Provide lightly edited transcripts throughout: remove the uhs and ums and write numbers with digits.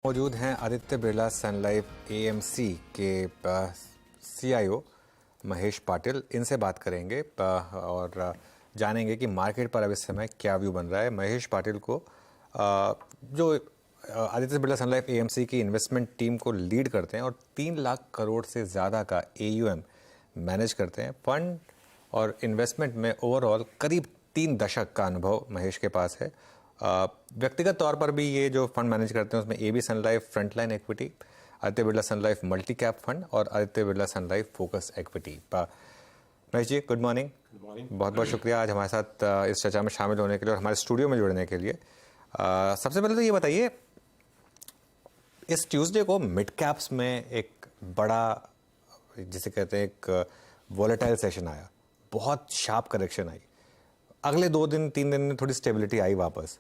मौजूद हैं Aditya Birla sun life AMC के सीईओ महेश पाटिल। इनसे बात करेंगे और जानेंगे कि मार्केट पर अब इस समय क्या व्यू बन रहा है। महेश पाटिल को जो Aditya Birla sun life AMC की इन्वेस्टमेंट टीम को लीड करते हैं और 3 लाख करोड़ से ज़्यादा का AUM मैनेज करते हैं। फंड और इन्वेस्टमेंट में ओवरऑल करीब 3 दशक का अनुभव महेश के पास है। व्यक्तिगत तौर पर भी ये जो फंड मैनेज करते हैं उसमें AB sun life frontline equity, Aditya Birla sun life multi cap fund और Aditya Birla sun life focus equity. Mahesh ji, good morning. बहुत बहुत शुक्रिया आज हमारे साथ इस चर्चा में शामिल होने के लिए और हमारे स्टूडियो में जुड़ने के लिए। सबसे पहले तो ये बताइए, इस ट्यूसडे को मिड कैप्स में एक बड़ा, जिसे कहते हैं, एक वोलेटाइल सेशन आया, बहुत शार्प करेक्शन आई। अगले 2-3 दिन में थोड़ी स्टेबिलिटी आई वापस,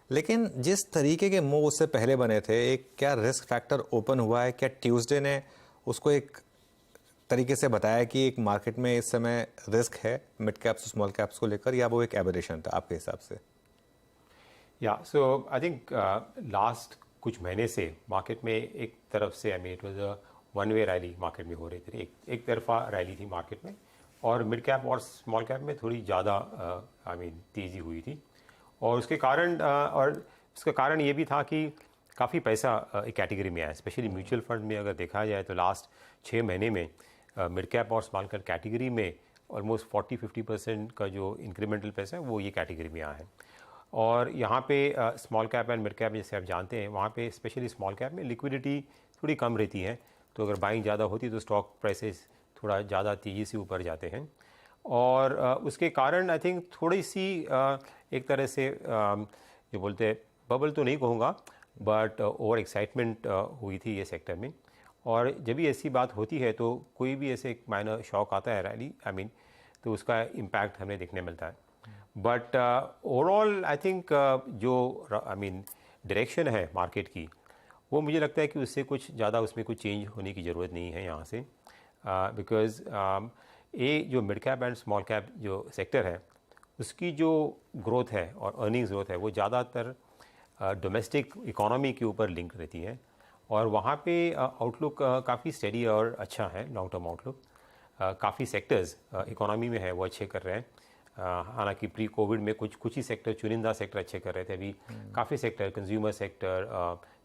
लेकिन जिस तरीके के मूव उससे पहले बने थे, एक क्या रिस्क फैक्टर ओपन हुआ है? क्या ट्यूसडे ने उसको एक तरीके से बताया कि एक मार्केट में इस समय रिस्क है मिड कैप्स स्मॉल कैप्स को लेकर, या वो एक एबरेशन था आपके हिसाब से? या सो आई थिंक लास्ट कुछ महीने से मार्केट में एक तरफ से it was a one way rally market में हो रही थी, एक तरफा रैली थी मार्केट में, और मिड कैप और स्मॉल कैप में थोड़ी ज़्यादा तेज़ी हुई थी। और उसके कारण उसका कारण ये भी था कि काफ़ी पैसा एक कैटेगरी में आया, स्पेशली म्यूचुअल फंड में। अगर देखा जाए तो लास्ट 6 महीने में मिड कैप और स्मॉल कैप कैटेगरी में ऑलमोस्ट 40-50% का जो इंक्रीमेंटल पैसा है वो ये कैटेगरी में आया है। और यहाँ पे small cap and mid cap जैसे आप जानते हैं, वहाँ पे स्पेशली स्मॉल कैप में लिक्विडिटी थोड़ी कम रहती है, तो अगर बाइंग ज़्यादा होती है तो स्टॉक प्राइसेस थोड़ा ज़्यादा तेज़ी से ऊपर जाते हैं। और उसके कारण आई थिंक थोड़ी सी एक तरह से जो बोलते हैं, बबल तो नहीं कहूँगा, बट ओवर एक्साइटमेंट हुई थी ये सेक्टर में। और जब भी ऐसी बात होती है तो कोई भी ऐसे एक माइनर शॉक आता है रैली तो उसका इम्पैक्ट हमें देखने मिलता है। बट ओवरऑल आई थिंक जो डायरेक्शन है मार्केट की, वो मुझे लगता है कि उससे कुछ ज़्यादा उसमें कुछ चेंज होने की ज़रूरत नहीं है यहाँ से, बिकॉज़ ये जो mid cap and small cap जो सेक्टर है उसकी जो ग्रोथ है और अर्निंग्स ग्रोथ है वो ज़्यादातर डोमेस्टिक इकोनॉमी के ऊपर लिंक रहती है, और वहाँ पे आउटलुक काफ़ी स्टेडी और अच्छा है। लॉन्ग टर्म आउटलुक काफ़ी सेक्टर्स इकोनॉमी में है वो अच्छे कर रहे हैं। हालांकि प्री कोविड में कुछ ही सेक्टर, चुनिंदा सेक्टर अच्छे कर रहे थे। अभी काफ़ी sector, consumer sector,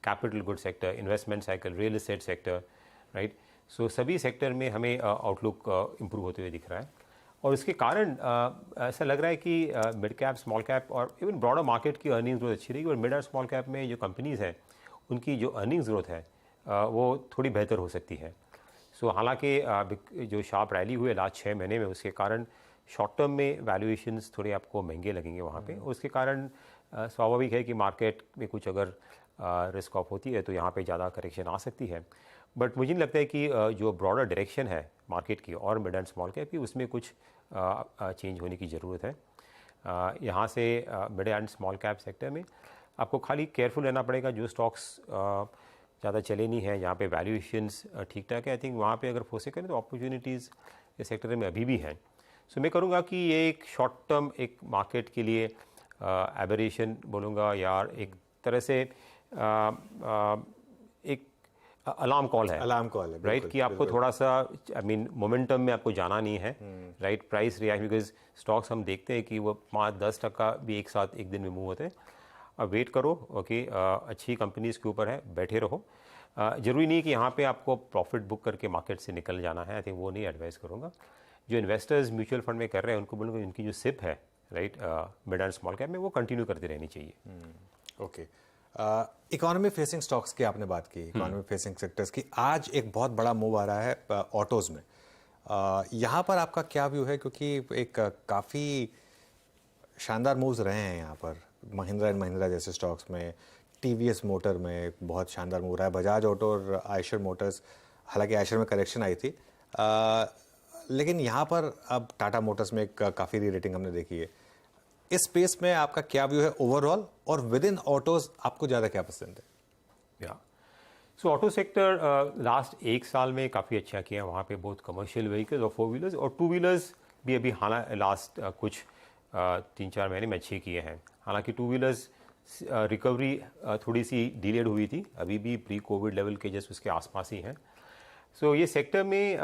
capital good sector, investment cycle, real estate sector, right, so सभी सेक्टर में हमें आउटलुक इम्प्रूव होते हुए दिख रहा है। और उसके कारण ऐसा लग रहा है कि मिड कैप, स्मॉल कैप और इवन ब्रॉडर मार्केट की अर्निंग्स ग्रोथ अच्छी रहेगी, और मिड और स्मॉल कैप में जो कंपनीज़ हैं उनकी जो अर्निंग्स ग्रोथ है वो थोड़ी बेहतर हो सकती है। सो हालांकि जो शार्प रैली हुई है लास्ट 6 महीने में, उसके कारण शॉर्ट टर्म में वैल्यूएशंस थोड़े आपको महंगे लगेंगे वहाँ पे। उसके कारण स्वाभाविक है कि मार्केट में कुछ अगर रिस्क ऑफ होती है तो यहाँ पे ज़्यादा करेक्शन आ सकती है। बट मुझे नहीं लगता है कि जो ब्रॉडर डायरेक्शन है मार्केट की और मिड एंड स्मॉल कैप की, उसमें कुछ चेंज होने की ज़रूरत है। यहाँ से mid and small cap sector में आपको खाली केयरफुल रहना पड़ेगा। जो स्टॉक्स ज़्यादा चले नहीं हैं, यहाँ पे वैल्यूएशंस ठीक ठाक है, आई थिंक वहाँ पे अगर फोकस करें तो अपॉर्चुनिटीज़ इस सेक्टर में अभी भी हैं। सो मैं करूँगा कि ये एक शॉर्ट टर्म एक मार्केट के लिए एबरेशन बोलूँगा, यार एक तरह से एक अलार्म कॉल है, राइट, कि आपको थोड़ा सा मोमेंटम में आपको जाना नहीं है, right, price reaction, because stocks हम देखते हैं कि वो 5-10% भी एक साथ एक दिन में मूव होते हैं। अब वेट करो, ओके, अच्छी कंपनीज़ के ऊपर है, बैठे रहो। ज़रूरी नहीं कि यहाँ पे आपको प्रॉफिट बुक करके मार्केट से निकल जाना है, आई थिंक वो नहीं एडवाइस करूँगा। जो इन्वेस्टर्स म्यूचुअल फंड में कर रहे हैं उनको बोलूँगा उनकी जो सिप है, right, mid and small cap में, वो कंटिन्यू करती रहनी चाहिए। ओके, इकोनॉमी फेसिंग स्टॉक्स की आपने बात की, इकोनॉमी फेसिंग सेक्टर्स की। आज एक बहुत बड़ा मूव आ रहा है ऑटोज़ में। यहाँ पर आपका क्या व्यू है? क्योंकि एक काफ़ी शानदार मूव्स रहे हैं यहाँ पर। महिंद्रा एंड महिंद्रा जैसे स्टॉक्स में, TVS मोटर में बहुत शानदार मूव रहा है, बजाज ऑटो और आयशर मोटर्स, हालांकि आयशर में करेक्शन आई थी, लेकिन यहाँ पर अब टाटा मोटर्स में एक काफ़ी री रेटिंग हमने देखी है। इस स्पेस में आपका क्या व्यू है ओवरऑल, और विद इन ऑटोज आपको ज़्यादा क्या पसंद है? या सो ऑटो सेक्टर लास्ट 1 साल में काफ़ी अच्छा किया। वहाँ पे बहुत कमर्शियल व्हीकल्स और 4 व्हीलर्स और 2 व्हीलर्स भी अभी लास्ट कुछ 3-4 महीने में अच्छे किए हैं। हालांकि 2 व्हीलर्स रिकवरी थोड़ी सी डिलेड हुई थी, अभी भी प्री कोविड लेवल के जस्ट उसके आसपास ही हैं। सो ये सेक्टर में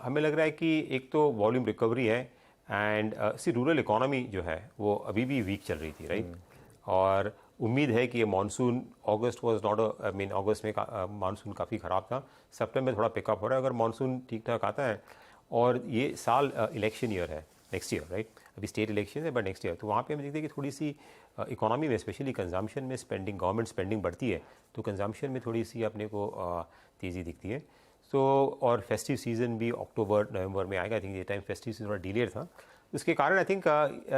हमें लग रहा है कि एक तो वॉल्यूम रिकवरी है एंड सी रूरल इकोनॉमी जो है वो अभी भी वीक चल रही थी, राइट। और उम्मीद है कि ये monsoon, August was not I mean अगस्त में मानसून काफ़ी ख़राब था, सितंबर में थोड़ा पिकअप हो रहा है। अगर मानसून ठीक ठाक आता है और ये साल इलेक्शन ईयर है, नेक्स्ट ईयर, राइट, अभी स्टेट इलेक्शन है बट नेक्स्ट ईयर, तो वहाँ पे हम देखते हैं कि थोड़ी सी इकोनॉमी में स्पेशली कंजम्पशन में स्पेंडिंग, गवर्नमेंट स्पेंडिंग बढ़ती है तो कंजम्पशन में थोड़ी सी अपने को तेज़ी दिखती है। सो और फेस्टिव सीज़न भी अक्टूबर नवंबर में आएगा। आई थिंक ये टाइम फेस्टिव सीजन थोड़ा डिलेड था, उसके कारण आई थिंक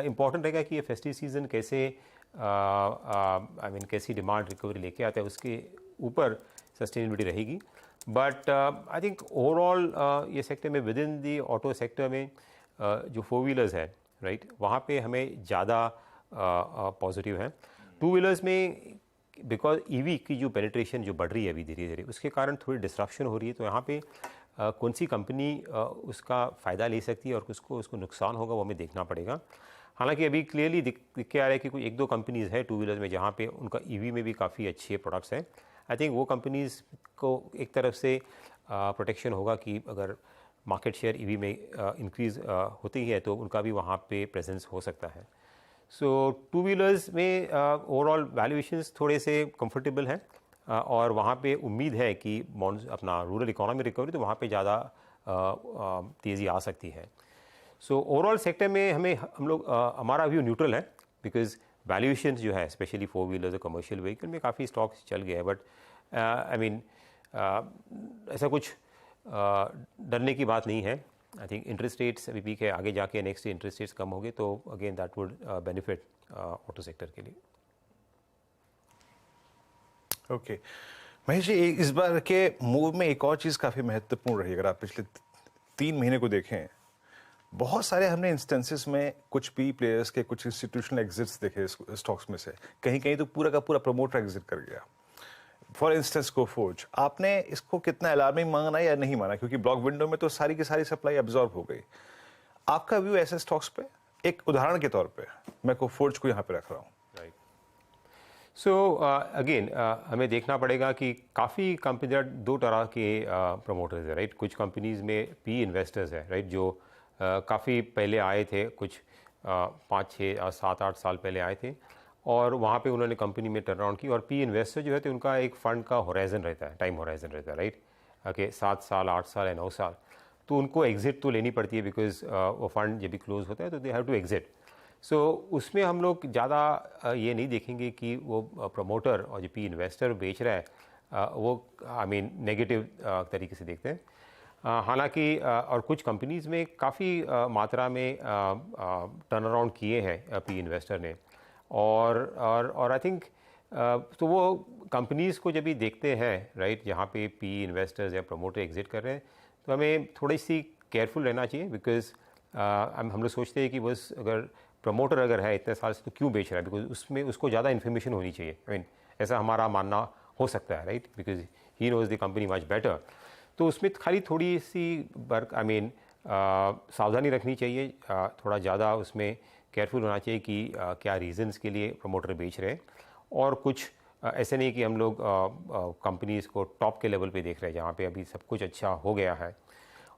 इम्पॉर्टेंट रहेगा कि ये फेस्टिव सीज़न कैसे आई मीन कैसी डिमांड रिकवरी लेके आता है, उसके ऊपर सस्टेनेबिलिटी रहेगी। बट आई थिंक ओवरऑल ये सेक्टर में with in the auto sector में जो फोर व्हीलर्स है, राइट, वहाँ पे हमें ज़्यादा पॉजिटिव है। टू व्हीलर्स में बिकॉज ईवी की जो पेनिट्रेशन जो बढ़ रही है अभी धीरे धीरे, उसके कारण थोड़ी डिस्ट्रप्शन हो रही है। तो यहाँ पे कौन सी कंपनी उसका फ़ायदा ले सकती है और उसको नुकसान होगा वो हमें देखना पड़ेगा। हालांकि अभी क्लियरली दिख के आ रहा है कि कोई एक दो कंपनीज़ है टू व्हीलर्स में जहाँ पे उनका ईवी में भी काफ़ी अच्छे प्रोडक्ट्स हैं। आई थिंक वो कंपनीज़ को एक तरफ से प्रोटेक्शन होगा कि अगर मार्केट शेयर ईवी में इंक्रीज़ होती है तो उनका भी वहाँ पे प्रेजेंस हो सकता है। सो टू व्हीलर्स में ओवरऑल वैल्यूएशंस थोड़े से कंफर्टेबल हैं और वहाँ पे उम्मीद है कि अपना रूरल इकोनॉमी रिकवरी तो वहाँ पे ज़्यादा तेज़ी आ सकती है। सो ओवरऑल सेक्टर में हम लोग हमारा व्यू न्यूट्रल है, बिकॉज वैल्यूएशंस जो है स्पेशली फोर व्हीलर्स और कमर्शियल व्हीकल में काफ़ी स्टॉक्स चल गए हैं। बट आई मीन ऐसा कुछ डरने की बात नहीं है। आई थिंक इंटरेस्ट रेट्स अभी पीक है, आगे जाके नेक्स्ट इंटरेस्ट रेट्स कम होंगे तो again that would benefit auto sector के लिए। ओके महेश जी, इस बार के मूव में एक और चीज़ काफ़ी महत्वपूर्ण रही। अगर आप पिछले 3 महीने को देखें, बहुत सारे हमने इंस्टेंसेस में कुछ पी प्लेयर्स के कुछ इंस्टीट्यूशनल एग्जिट्स देखे स्टॉक्स में से, कहीं कहीं तो पूरा का पूरा प्रमोटर एग्जिट कर गया। फॉर इंस्टेंस कोफोर्ज, आपने इसको कितना अलार्मिंग माना या नहीं माना? क्योंकि ब्लॉक विंडो में तो सारी की सारी सप्लाई एब्जॉर्ब हो गई। आपका व्यू ऐसे स्टॉक्स पे, एक उदाहरण के तौर पे मैं कोफोर्ज को यहाँ पे रख रहा हूँ। सो अगेन हमें देखना पड़ेगा कि काफ़ी कंपनी दो तरह के प्रमोटर्स है, राइट। कुछ कंपनीज में पी इन्वेस्टर्स है, राइट, जो काफ़ी पहले आए थे, कुछ 5, 6, 7, 8 साल पहले आए थे और वहाँ पे उन्होंने कंपनी में टर्न अराउंड की। और पी इन्वेस्टर जो है तो उनका एक फ़ंड का होराइजन रहता है, टाइम होराइजन रहता है, राइट, ओके, 7 साल, 8 साल या 9 साल। तो उनको एग्जिट तो लेनी पड़ती है बिकॉज वो फंड जब भी क्लोज होता है तो दे हैव टू एग्जिट। सो उसमें हम लोग ज़्यादा ये नहीं देखेंगे कि वो प्रमोटर और जो पी इन्वेस्टर बेच रहा है वो आई मीन नेगेटिव तरीके से देखते हैं। हालांकि और कुछ कंपनीज़ में काफ़ी मात्रा में टर्न अराउंड किए हैं पी इन्वेस्टर ने और आई थिंक तो वो कंपनीज़ को जब भी देखते हैं, राइट, जहाँ पे पी इन्वेस्टर्स या प्रमोटर एग्जिट कर रहे हैं तो हमें थोड़ी सी केयरफुल रहना चाहिए। बिकॉज हम लोग सोचते हैं कि बस अगर प्रमोटर अगर है इतने साल से तो क्यों बेच रहा है, बिकॉज उसमें उसको ज़्यादा इन्फॉर्मेशन होनी चाहिए। आई मीन ऐसा हमारा मानना हो सकता है, right, because he knows the company much better. तो उसमें खाली थोड़ी सी आई मीन सावधानी रखनी चाहिए, थोड़ा ज़्यादा उसमें केयरफुल होना चाहिए कि क्या रीजंस के लिए प्रमोटर बेच रहे हैं। और कुछ ऐसे नहीं कि हम लोग कंपनीज़ को टॉप के लेवल पे देख रहे हैं जहाँ पे अभी सब कुछ अच्छा हो गया है,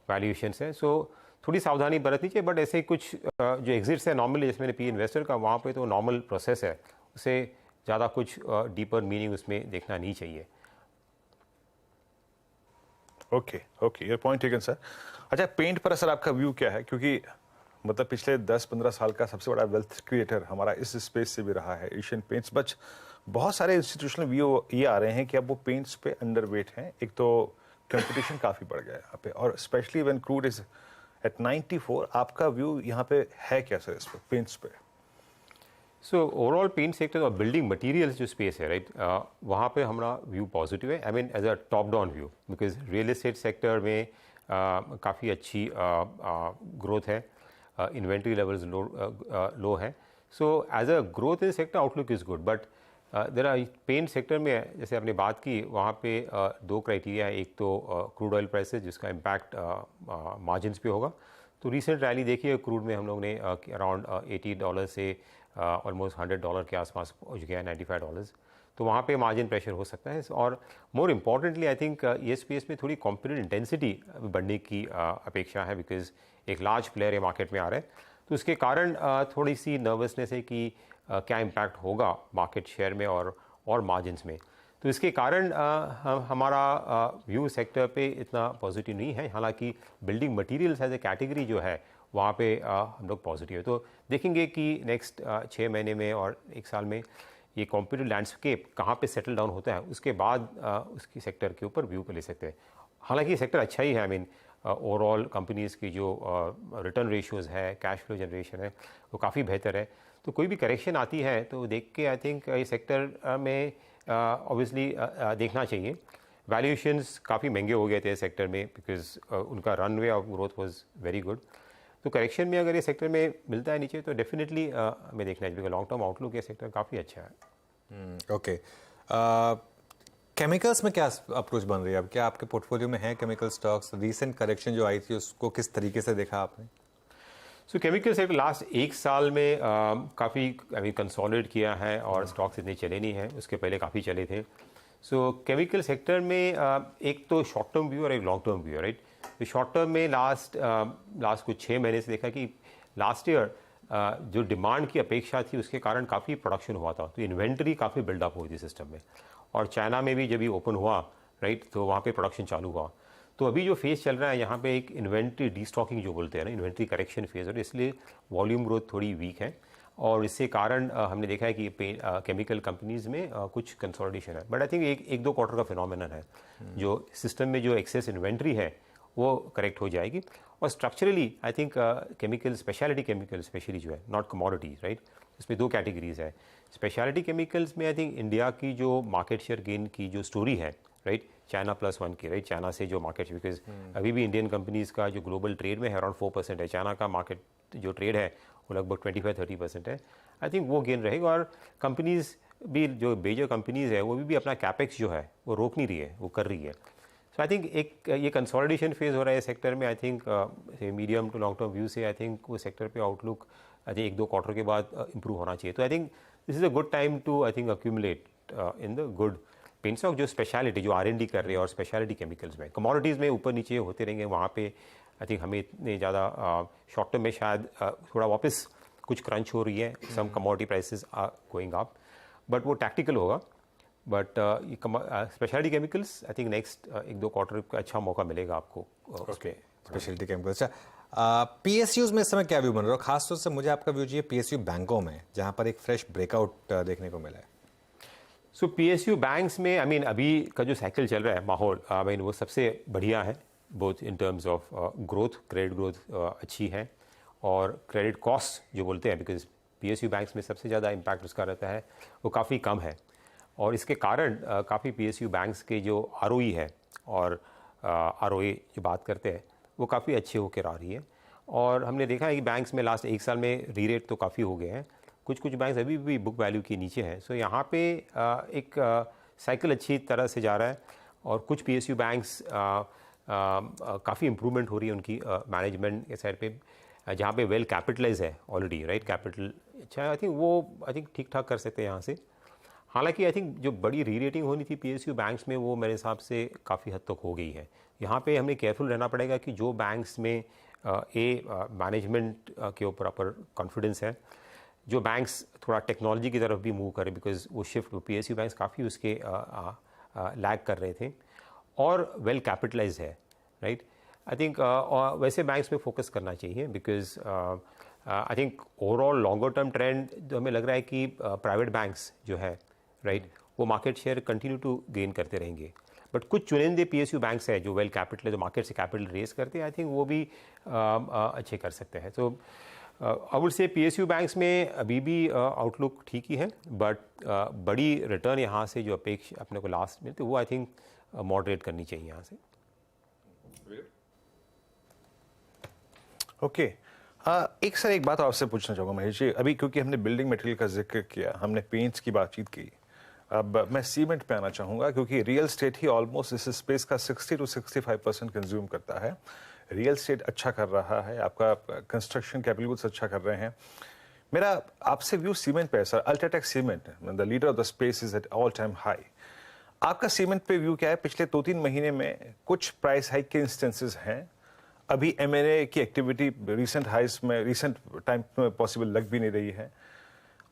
वैल्यूएशंस है। सो थोड़ी सावधानी बरतनी चाहिए। बट ऐसे कुछ जो एग्जिट्स है नॉर्मली, जैसे मैंने पी इन्वेस्टर का, वहाँ पे तो नॉर्मल प्रोसेस है, उसे ज़्यादा कुछ डीपर मीनिंग उसमें देखना नहीं चाहिए। Okay your point taken sir. अच्छा, पेंट पर सर आपका व्यू क्या है? क्योंकि मतलब पिछले 10-15 साल का सबसे बड़ा वेल्थ क्रिएटर हमारा इस स्पेस से भी रहा है एशियन पेंट्स, बट बहुत सारे इंस्टीट्यूशनल व्यू ये आ रहे हैं कि अब वो पेंट्स पे अंडरवेट हैं। एक तो कंपटीशन काफ़ी बढ़ गया है यहाँ पे, और specially when crude is at 94। आपका व्यू यहाँ पे है क्या सर इस पे, पेंट्स पे? सो ओवरऑल पेंट सेक्टर और बिल्डिंग मटेरियल्स जो स्पेस है, राइट, वहाँ पे हमारा व्यू पॉजिटिव है। I mean as a top down view, because real estate sector में काफ़ी अच्छी ग्रोथ है, इन्वेंट्री लेवल्स लो है। So as a growth in sector outlook is good. But there are paint sector में जैसे आपने बात की, वहाँ पे दो क्राइटेरिया है। एक तो क्रूड ऑयल प्राइसेस जिसका इम्पैक्ट मार्जिन्स पे होगा, तो रिसेंट रैली देखिए क्रूड में हम लोग ने अराउंड $80 से ऑलमोस्ट $100 के आसपास पहुँच गया, $95। तो वहाँ पे मार्जिन प्रेशर हो सकता है। और मोर इम्पॉर्टेंटली आई थिंक ये स्पेस में थोड़ी कॉम्पिटिटिव इंटेंसिटी बढ़ने की अपेक्षा है, बिकॉज एक लार्ज प्लेयर ये मार्केट में आ रहा है। तो उसके कारण थोड़ी सी नर्वसनेस है कि क्या इम्पैक्ट होगा मार्केट शेयर में और मार्जिन्स में। तो इसके कारण हमारा व्यू सेक्टर पे इतना पॉजिटिव नहीं है। हालांकि building materials as a category जो है वहाँ पे हम लोग पॉजिटिव है। तो देखेंगे कि नेक्स्ट 6 महीने में और 1 साल में ये कॉम्पिटिटिव लैंडस्केप कहाँ पे सेटल डाउन होता है, उसके बाद उसकी सेक्टर के ऊपर व्यू को ले सकते हैं। हालांकि सेक्टर अच्छा ही है। आई मीन ओवरऑल कंपनीज़ की जो रिटर्न रेशियोज़ है, कैश फ्लो जनरेशन है, वो काफ़ी बेहतर है। तो कोई भी करेक्शन आती है तो देख के आई थिंक ये सेक्टर में ऑब्वियसली देखना चाहिए। वैल्यूएशंस काफ़ी महंगे हो गए थे सेक्टर में, बिकॉज उनका runway of growth was very good. तो करेक्शन में अगर ये सेक्टर में मिलता है नीचे तो डेफिनेटली हमें देखना चाहिए, लॉन्ग टर्म आउटलुक ये सेक्टर काफ़ी अच्छा है। ओके, केमिकल्स में क्या अप्रोच बन रही है अब? क्या आपके पोर्टफोलियो में है केमिकल स्टॉक्स? रीसेंट करेक्शन जो आई थी उसको किस तरीके से देखा आपने? सो केमिकल सेक्टर लास्ट 1 साल में काफ़ी कंसोलिडेट किया है और स्टॉक्स इतने चले नहीं हैं, उसके पहले काफ़ी चले थे। सो केमिकल सेक्टर में एक तो शॉर्ट टर्म व्यू और एक लॉन्ग टर्म व्यू, राइट। तो शॉर्ट टर्म में लास्ट कुछ 6 महीने से देखा कि लास्ट ईयर जो डिमांड की अपेक्षा थी उसके कारण काफ़ी प्रोडक्शन हुआ था, तो इन्वेंट्री काफ़ी बिल्डअप हुई थी सिस्टम में। और चाइना में भी जब ये ओपन हुआ, राइट, तो वहाँ पे प्रोडक्शन चालू हुआ। तो अभी जो फेज़ चल रहा है यहाँ पे एक इन्वेंट्री डीस्टॉकिंग जो बोलते हैं ना, इन्वेंट्री करेक्शन फेज़, और इसलिए वॉल्यूम ग्रोथ थोड़ी वीक है। और इससे कारण हमने देखा है कि केमिकल कंपनीज़ में कुछ कंसोलिडेशन है। बट आई थिंक एक दो क्वार्टर का फिनोमेनन है। जो सिस्टम में जो एक्सेस इन्वेंट्री है वो करेक्ट हो जाएगी। और structurally I think chemical, speciality chemical specially जो है, नॉट कमोडिटीज़, राइट, इसमें 2 कैटेगरीज है। स्पेशलिटी केमिकल्स में आई थिंक इंडिया की जो मार्केट शेयर गेन की जो स्टोरी है, राइट, चाइना +1 की, राइट, चाइना से जो मार्केट, बिकॉज अभी भी इंडियन कंपनीज़ का जो ग्लोबल ट्रेड में है अराउंड 4% है, चाइना का मार्केट जो ट्रेड है वो लगभग 25-30% है। आई थिंक वो गेन रहेगा। और कंपनीज़ भी, जो मेजर कंपनीज़ है वो भी अपना कैपेक्स जो है वो रोक नहीं रही है, वो कर रही है। सो आई थिंक एक ये कंसोलिडेशन फेज़ हो रहा है सेक्टर में। I think medium to long term view से आई थिंक वो सेक्टर पे आउटलुक आई थिंक 1-2 क्वार्टर के बाद इंप्रूव होना चाहिए। तो I think this is a good time to I think accumulate in the good paint stock, जो स्पेशलिटी, जो R&D कर रहे हैं, और स्पेशलिटी केमिकल्स में। कमोडिटीज़ में ऊपर नीचे होते रहेंगे, वहाँ पे आई थिंक हमें इतने ज़्यादा शॉर्ट टर्म में शायद थोड़ा वापस कुछ क्रंच हो रही है, some commodity prices are going up, but वो टैक्टिकल होगा। But speciality chemicals I think next 1-2 quarter का अच्छा मौका मिलेगा आपको। Okay, speciality chemicals. PSUs में इस समय क्या व्यू बन रहा है? खासतौर से मुझे आपका व्यू चाहिए PSU बैंकों में, जहाँ पर एक फ्रेश ब्रेकआउट देखने को मिला है। सो PSU बैंक्स में आई मीन अभी का जो साइकिल चल रहा है, माहौल, आई मीन वो सबसे बढ़िया है, both in terms of growth, credit growth अच्छी है, और क्रेडिट कॉस्ट जो बोलते हैं, बिकॉज PSU बैंक्स में सबसे ज़्यादा इम्पैक्ट उसका रहता है, वो काफ़ी कम है। और इसके कारण काफ़ी PSU बैंक्स के जो ROE है और ROA जो बात करते हैं वो काफ़ी अच्छे होकर आ रही है। और हमने देखा है कि बैंक्स में लास्ट 1 साल में री-रेट तो काफ़ी हो गए हैं, कुछ बैंक्स अभी भी बुक वैल्यू के नीचे हैं। सो यहाँ पे एक साइकिल अच्छी तरह से जा रहा है, और कुछ PSU बैंक्स काफ़ी इम्प्रूवमेंट हो रही है उनकी मैनेजमेंट के साइड पे, जहाँ पे वेल कैपिटलाइज है ऑलरेडी, राइट, कैपिटल अच्छा है। आई थिंक वो ठीक ठाक कर सकते हैं यहाँ से। हालांकि आई थिंक जो बड़ी री रेटिंग होनी थी PSU बैंक्स में वो मेरे हिसाब से काफ़ी हद तक हो गई है। यहाँ पे हमें केयरफुल रहना पड़ेगा कि जो बैंक्स में मैनेजमेंट के ऊपर अपर कॉन्फिडेंस है, जो बैंक्स थोड़ा टेक्नोलॉजी की तरफ भी मूव करें, बिकॉज वो शिफ्ट PSU बैंक्स काफ़ी उसके लैग कर रहे थे, और वेल कैपिटलाइज है, राइट। आई थिंक वैसे बैंक्स में फोकस करना चाहिए, because I think overall longer term trend जो हमें लग रहा है कि प्राइवेट बैंक्स जो है, राइट, वो market share continue to gain करते रहेंगे। बट कुछ चुनिंदे PSU बैंक्स है जो वेल कैपिटल, जो मार्केट से कैपिटल रेस करते हैं, आई थिंक वो भी अच्छे कर सकते हैं। तो I would say PSU banks में अभी भी आउटलुक ठीक ही है, बट बड़ी रिटर्न यहाँ से जो अपेक्षा अपने को लास्ट मिलती है वो आई थिंक मॉडरेट करनी चाहिए यहाँ से। ओके, एक बात आपसे पूछना चाहूँगा महेश जी, अभी क्योंकि हमने बिल्डिंग मटेरियल का जिक्र किया, हमने पेंट्स की बातचीत की, अब मैं सीमेंट पे आना चाहूँगा, क्योंकि रियल स्टेट ही ऑलमोस्ट इस स्पेस का 60 to 65% कंज्यूम करता है। रियल एस्टेट अच्छा कर रहा है, आपका कंस्ट्रक्शन कैपिटल गुड्स अच्छा कर रहे हैं। मेरा आपसे व्यू सीमेंट पे है sir. UltraTech cement, the leader of the space, is at all time high. आपका सीमेंट पे व्यू क्या है? पिछले 2-3 महीने में कुछ प्राइस हाइक के इंस्टेंसेस हैं, अभी M&A की एक्टिविटी रिसेंट हाइस में, रिसेंट टाइम में पॉसिबल लग भी नहीं रही है।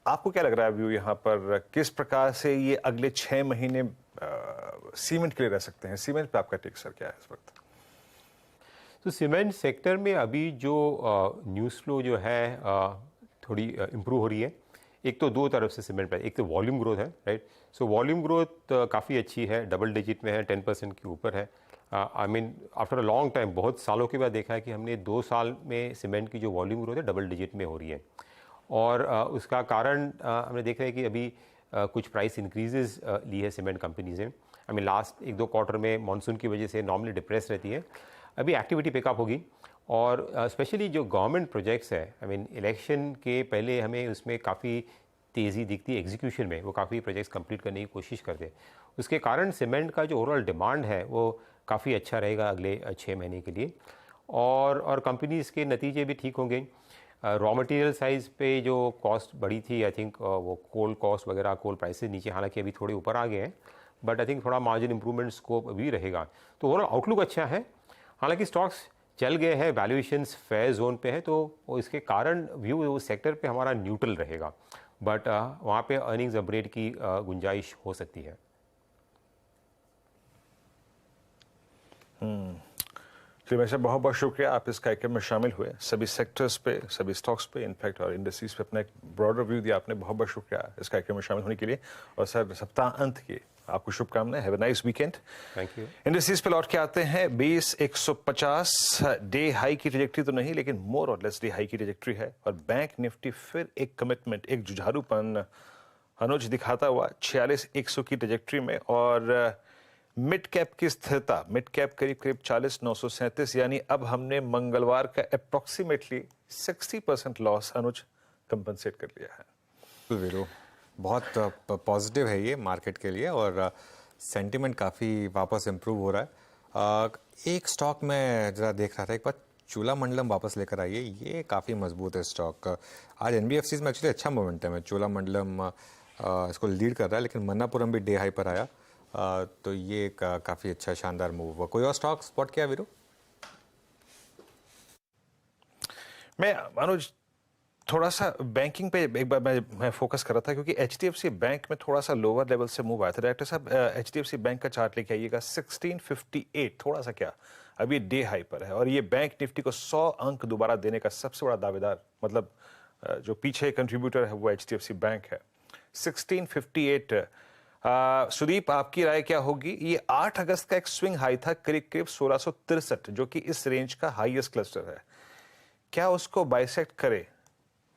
आपको क्या लग रहा है व्यू यहाँ पर, किस प्रकार से ये अगले 6 महीने सीमेंट के लिए रह सकते हैं? सीमेंट पे आपका टेक सर क्या है इस वक्त? तो सीमेंट सेक्टर में अभी जो न्यूज़ फ्लो जो है थोड़ी इम्प्रूव हो रही है। एक तो दो तरफ से सीमेंट प्राइस, एक तो वॉल्यूम ग्रोथ है, राइट। सो वॉल्यूम ग्रोथ काफ़ी अच्छी है, डबल डिजिट में है, 10% के ऊपर है। I mean after a long time, बहुत सालों के बाद देखा है कि हमने 2 साल में सीमेंट की जो वॉल्यूम ग्रोथ है डबल डिजिट में हो रही है। और उसका कारण हमने देख रहे हैं कि अभी कुछ प्राइस इंक्रीजेज ली है सीमेंट कंपनीज ने। आई मीन लास्ट 1-2 क्वार्टर में मानसून की वजह से नॉर्मली डिप्रेस रहती है, अभी एक्टिविटी पिकअप होगी। और स्पेशली जो गवर्नमेंट प्रोजेक्ट्स है, आई मीन इलेक्शन के पहले हमें उसमें काफ़ी तेज़ी दिखती है एग्जीक्यूशन में, वो काफ़ी प्रोजेक्ट्स कंप्लीट करने की कोशिश करते हैं। उसके कारण सीमेंट का जो ओवरऑल डिमांड है वो काफ़ी अच्छा रहेगा अगले 6 महीने के लिए। और कंपनीज़ के नतीजे भी ठीक होंगे। रॉ मटेरियल साइज़ पे जो कॉस्ट बढ़ी थी, आई थिंक वो कोल कॉस्ट वगैरह, कोल प्राइसेस नीचे हालांकि अभी थोड़े ऊपर आ गए हैं, बट आई थिंक थोड़ा मार्जिन इंप्रूवमेंट स्कोप भी रहेगा। तो ओवरऑल आउटलुक अच्छा है। हालांकि स्टॉक्स चल गए हैं, वैल्यूएशंस फेयर जोन पे है, तो इसके कारण व्यू उस सेक्टर पे हमारा न्यूट्रल रहेगा, बट वहाँ पे अर्निंग्स अपग्रेड की गुंजाइश हो सकती है। वैसे बहुत बहुत शुक्रिया, आप इस कार्यक्रम में शामिल हुए, सभी सेक्टर्स पे, सभी स्टॉक्स पे, इनफैक्ट और इंडस्ट्रीज पे अपना एक ब्रॉडर व्यू दिया आपने। बहुत बहुत शुक्रिया इस कार्यक्रम में शामिल होने के लिए। और सर, सप्ताह अंत की आपको शुभकामनाएं। Have a nice weekend. Thank you. Industries पे लौट के आते हैं। 20,150 डे हाई की ट्रैजेक्टरी तो नहीं, लेकिन मोर और लेस डे हाई की ट्रैजेक्टरी है। और बैंक निफ्टी फिर एक कमिटमेंट, एक जुझारूपन अनुज दिखाता हुआ 46,100 की ट्रैजेक्टरी में। और मिड कैप की स्थिरता, मिड कैप करीब करीब 40,937, यानी अब हमने मंगलवार का अप्रोक्सीमेटली 60% लॉस अनुज कंपनसेट कर लिया है। वीरू, बहुत पॉजिटिव है ये मार्केट के लिए, और सेंटिमेंट काफ़ी वापस इम्प्रूव हो रहा है। एक स्टॉक में ज़रा देख रहा था, एक बार चोलामंडलम वापस लेकर आई है, ये काफ़ी मजबूत है स्टॉक। आज NBFCs में एक्चुअली अच्छा मोमेंटम है, चोलामंडलम इसको लीड कर रहा है, लेकिन मन्नापुरम भी डे हाई पर आया, तो ये काफ़ी अच्छा शानदार मूव हुआ। कोई और स्टॉक स्पॉट किया वीरू? मैं अनुज थोड़ा सा बैंकिंग पे एक बार मैं फोकस कर रहा था, क्योंकि HDFC बैंक में थोड़ा सा लोअर लेवल से मूव आया था। डायरेक्टर साहब, HDFC बैंक का चार्ट लेके आइएगा। 1658 थोड़ा सा क्या अभी डे हाई पर है, और ये बैंक निफ्टी को 100 अंक दोबारा देने का सबसे बड़ा दावेदार, मतलब जो पीछे कंट्रीब्यूटर है वो HDFC बैंक है। 1658। सुदीप, आपकी राय क्या होगी? ये 8 अगस्त का एक स्विंग हाई था, करीब करीब 1663, जो कि इस रेंज का हाईएस्ट क्लस्टर है। क्या उसको बाइसेक्ट करे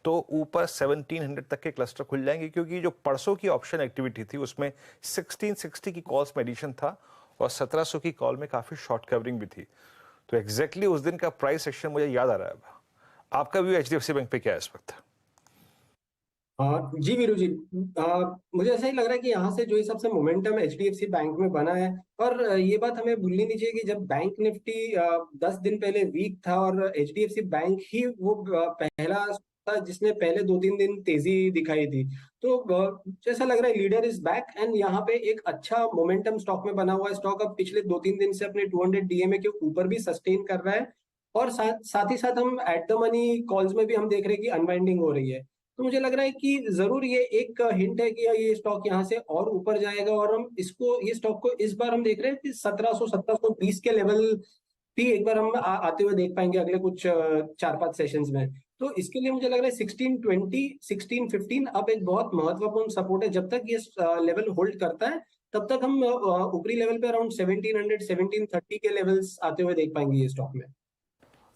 तो ऊपर 1700 तक के क्लस्टर खुल जाएंगे? क्योंकि जो परसों की ऑप्शन एक्टिविटी थी उसमें 1660 की कॉल्स में एडिशन था, और 1700 की कॉल में काफी शॉर्ट कवरिंग भी थी। तो एग्जैक्टली उस दिन का प्राइस एक्शन मुझे याद आ रहा है। आपका व्यू HDFC बैंक पे क्या है इस वक्त? जी वीरू जी, मुझे ऐसा ही लग रहा है कि यहाँ से जो हिसाब से मोमेंटम HDFC बैंक में बना है, और ये बात हमें भूलनी नहीं चाहिए कि जब बैंक निफ्टी 10 दिन पहले वीक था, और HDFC बैंक ही वो पहला था जिसने पहले 2-3 दिन तेजी दिखाई थी। तो जैसा लग रहा है लीडर इज बैक, एंड यहाँ पे एक अच्छा मोमेंटम स्टॉक में बना हुआ है। स्टॉक अब पिछले 2-3 दिन से अपने 200 DMA के ऊपर भी सस्टेन कर रहा है, और साथ ही साथ हम एट द मनी कॉल्स में भी हम देख रहे हैं कि अनवाइंडिंग हो रही है। तो मुझे लग रहा है कि जरूर ये एक हिंट है कि ये स्टॉक यहाँ से और ऊपर जाएगा, और हम ये स्टॉक को इस बार हम देख रहे हैं कि 1700-1720 के लेवल भी एक बार हम आते हुए देख पाएंगे अगले कुछ 4-5 सेशंस में। तो इसके लिए मुझे लग रहा है 1620, 1615 अब एक बहुत महत्वपूर्ण सपोर्ट है। जब तक ये लेवल होल्ड करता है, तब तक हम ऊपरी लेवल पे अराउंड 1700, 1730 के लेवल्स आते हुए देख पाएंगे ये स्टॉक में।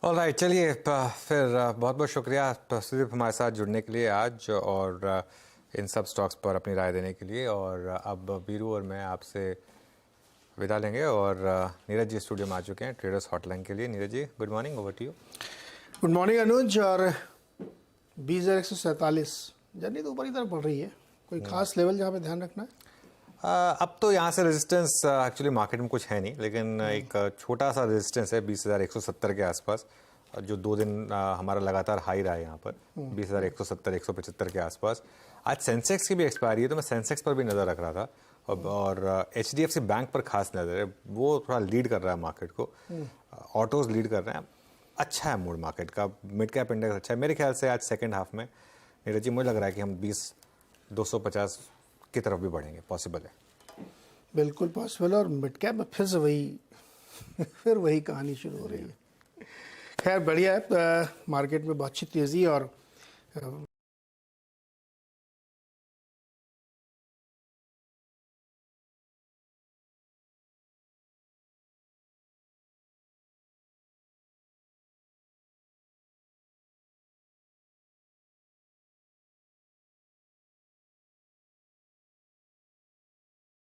ऑलराइट, चलिए फिर बहुत बहुत शुक्रिया सुदीप हमारे साथ जुड़ने के लिए आज, और इन सब स्टॉक्स पर अपनी राय देने के लिए। और अब वीरू और मैं आपसे विदा लेंगे, और नीरज जी स्टूडियो में आ चुके हैं ट्रेडर्स हॉटलाइन के लिए। Neeraj ji, good morning, over to you. Good morning Anuj. और 20,147 जर्नी तो ऊपर की तरफ बढ़ रही है, कोई खास लेवल जहाँ पे ध्यान रखना है? अब तो यहाँ से रेजिस्टेंस एक्चुअली मार्केट में कुछ है नहीं, लेकिन एक छोटा सा रेजिस्टेंस है 20,170 के आसपास, जो 2 दिन हमारा लगातार हाई रहा है यहाँ पर 20,170 175 के आसपास। आज सेंसेक्स की भी एक्सपायरी है, तो मैं सेंसेक्स पर भी नज़र रख रहा था, और HDFC बैंक पर खास नज़र है, वो थोड़ा लीड कर रहा है मार्केट को, ऑटोज लीड कर रहे हैं। अच्छा है मूड मार्केट का, मिड कैप इंडेक्स अच्छा है मेरे ख्याल से। आज सेकेंड हाफ में नीरज जी मुझे लग रहा है कि हम 20,250 की तरफ भी बढ़ेंगे, पॉसिबल है। बिल्कुल पॉसिबल है, और मिड कैप में फिर से वही कहानी शुरू हो रही है। खैर बढ़िया है, मार्केट में बहुत अच्छी तेज़ी, और